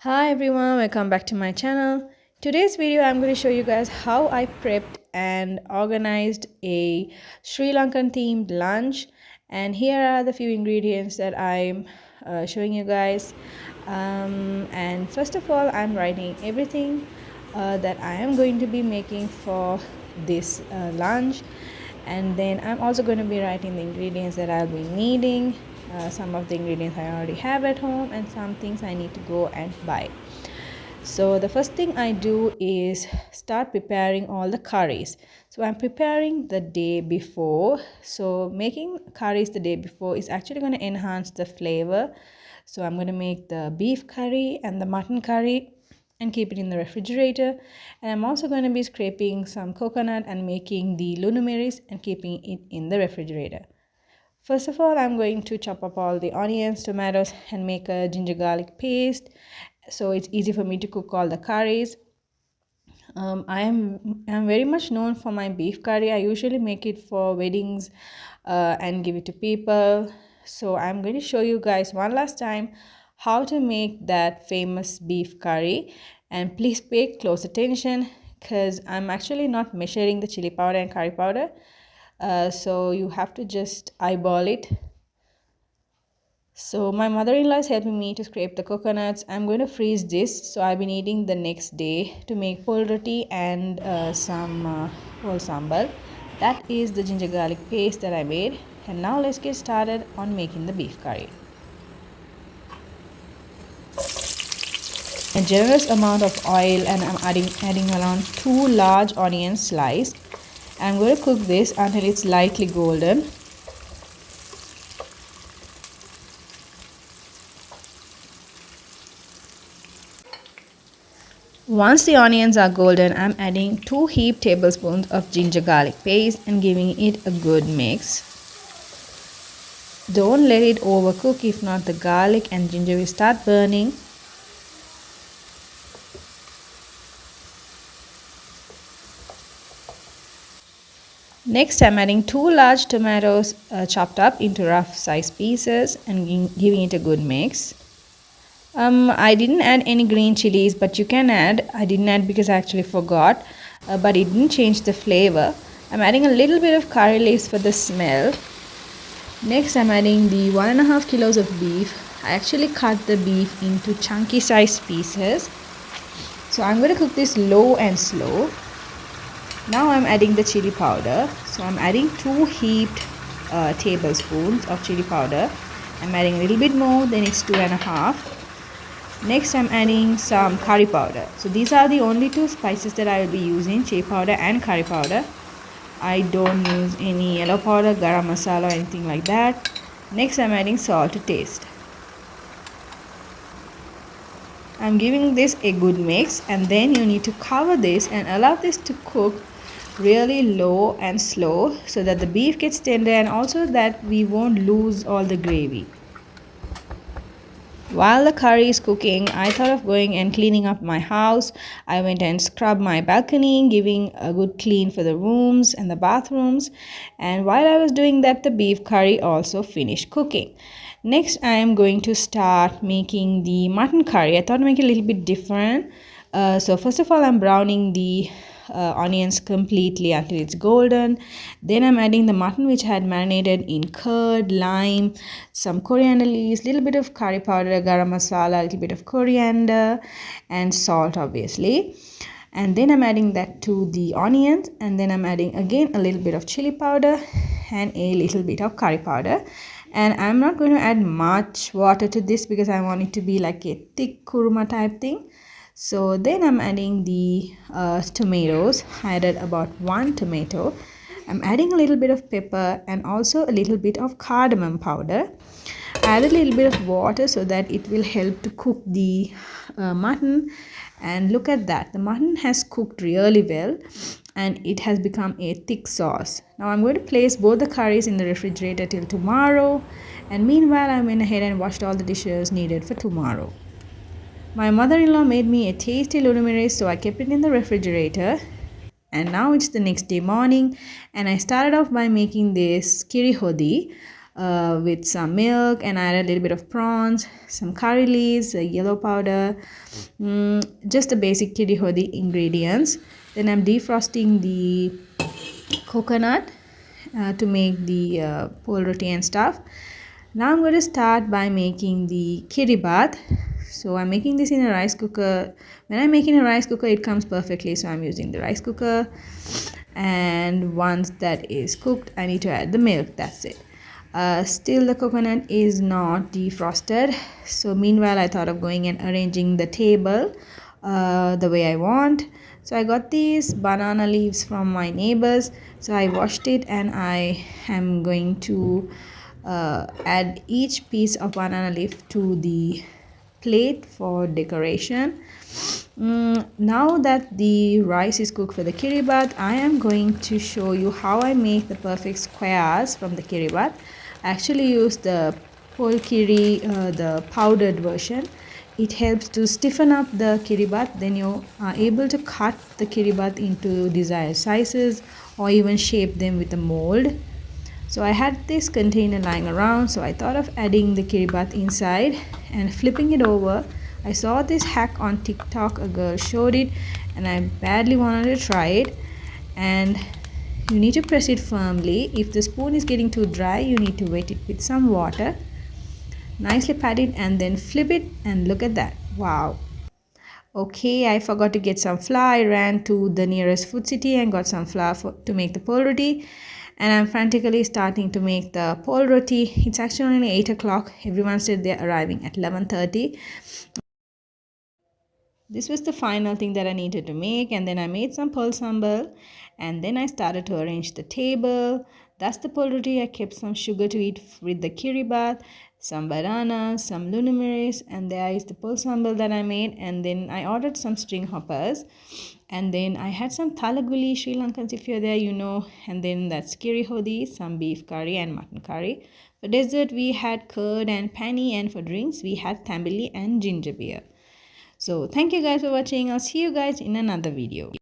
Hi everyone, welcome back to my channel. Today's video I'm going to show you guys how I prepped and organized a Sri Lankan themed lunch, and here are the few ingredients that I'm showing you guys. And first of all, I'm writing everything that I am going to be making for this lunch, and then I'm also going to be writing the ingredients that I'll be needing. Some of the ingredients I already have at home and some things I need to go and buy. So the first thing I do is start preparing all the curries. So I'm preparing the day before. So making curries the day before is actually going to enhance the flavor. So I'm going to make the beef curry and the mutton curry and keep it in the refrigerator. And I'm also going to be scraping some coconut and making the lunumeris and keeping it in the refrigerator. First of all, I'm going to chop up all the onions, tomatoes, and make a ginger garlic paste so it's easy for me to cook all the curries. I'm very much known for my beef curry. I usually make it for weddings and give it to people. So I'm going to show you guys one last time how to make that famous beef curry, and please pay close attention because I'm actually not measuring the chili powder and curry powder. So you have to just eyeball it. So my mother-in-law is helping me to scrape the coconuts. I'm going to freeze this, so I'll be needing the next day to make pol roti and some whole sambal. That is the ginger garlic paste that I made. And now let's get started on making the beef curry. A generous amount of oil, and I'm adding around 2 large onions sliced. I'm going to cook this until it's lightly golden. Once the onions are golden, I'm adding 2 heaped tablespoons of ginger garlic paste and giving it a good mix. Don't let it overcook, if not the garlic and ginger will start burning. Next, I'm adding 2 large tomatoes chopped up into rough size pieces and giving it a good mix. I didn't add any green chilies, but you can add. I didn't add because I actually forgot, but it didn't change the flavor. I'm adding a little bit of curry leaves for the smell. Next, I'm adding the 1.5 kilos of beef. I actually cut the beef into chunky sized pieces. So I'm going to cook this low and slow. Now I'm adding the chili powder. So I'm adding 2 heaped tablespoons of chili powder. I'm adding a little bit more, then it's 2.5. Next, I'm adding some curry powder. So these are the only 2 spices that I will be using, chili powder and curry powder. I don't use any yellow powder, garam masala or anything like that. Next, I'm adding salt to taste. I'm giving this a good mix, and then you need to cover this and allow this to cook really low and slow so that the beef gets tender and also that we won't lose all the gravy. While the curry is cooking, I thought of going and cleaning up my house. I went and scrubbed my balcony, giving a good clean for the rooms and the bathrooms. And while I was doing that, the beef curry also finished cooking. Next, I am going to start making the mutton curry. I thought I'd make it a little bit different. So first of all, I'm browning the onions completely until it's golden. Then I'm adding the mutton, which I had marinated in curd, lime, some coriander leaves, little bit of curry powder, garam masala, a little bit of coriander and salt obviously. And then I'm adding that to the onions, and then I'm adding again a little bit of chili powder and a little bit of curry powder. And I'm not going to add much water to this because I want it to be like a thick kurma type thing. So then I'm adding the tomatoes. I added about 1 tomato. I'm adding a little bit of pepper and also a little bit of cardamom powder. Add a little bit of water so that it will help to cook the mutton. And look at that, the mutton has cooked really well and it has become a thick sauce. Now I'm going to place both the curries in the refrigerator till tomorrow, and meanwhile I went ahead and washed all the dishes needed for tomorrow. My mother-in-law made me a tasty lunumeris, so I kept it in the refrigerator. And now it's the next day morning, and I started off by making this Kiri Hodi. with some milk, and I added a little bit of prawns, some curry leaves, yellow powder, just the basic Kiri Hodi ingredients. Then I'm defrosting the coconut to make the pol roti and stuff. Now I'm going to start by making the kiribat. So I'm making this in a rice cooker. When I'm making a rice cooker, it comes perfectly, so I'm using the rice cooker. And once that is cooked, I need to add the milk. That's it. Still the coconut is not defrosted, so meanwhile I thought of going and arranging the table the way I want. So I got these banana leaves from my neighbors, so I washed it and I am going to add each piece of banana leaf to the plate for decoration. Now that the rice is cooked for the kiribat, I am going to show you how I make the perfect squares from the kiribat. I actually use the pol kiri, the powdered version. It helps to stiffen up the kiribat. Then you are able to cut the kiribat into desired sizes or even shape them with a mold. So I had this container lying around, so I thought of adding the kiribat inside and flipping it over. I saw this hack on TikTok, a girl showed it and I badly wanted to try it. And you need to press it firmly. If the spoon is getting too dry, you need to wet it with some water. Nicely pat it and then flip it, and look at that. Wow. Okay, I forgot to get some flour. I ran to the nearest food city and got some flour to make the pol roti. And I'm frantically starting to make the pol roti. It's actually only 8 o'clock. Everyone said they're arriving at 11:30. This was the final thing that I needed to make, and then I made some pol sambal, and then I started to arrange the table. That's the pol roti. I kept some sugar to eat with the kiribat, some bananas, some lumiris, and there is the pol sambal that I made. And then I ordered some string hoppers, and then I had some talaguli, Sri Lankans if you're there, you know, and then that's Kiri Hodi, some beef curry and mutton curry. For dessert, we had curd and pani, and for drinks, we had tambili and ginger beer. So thank you guys for watching. I'll see you guys in another video.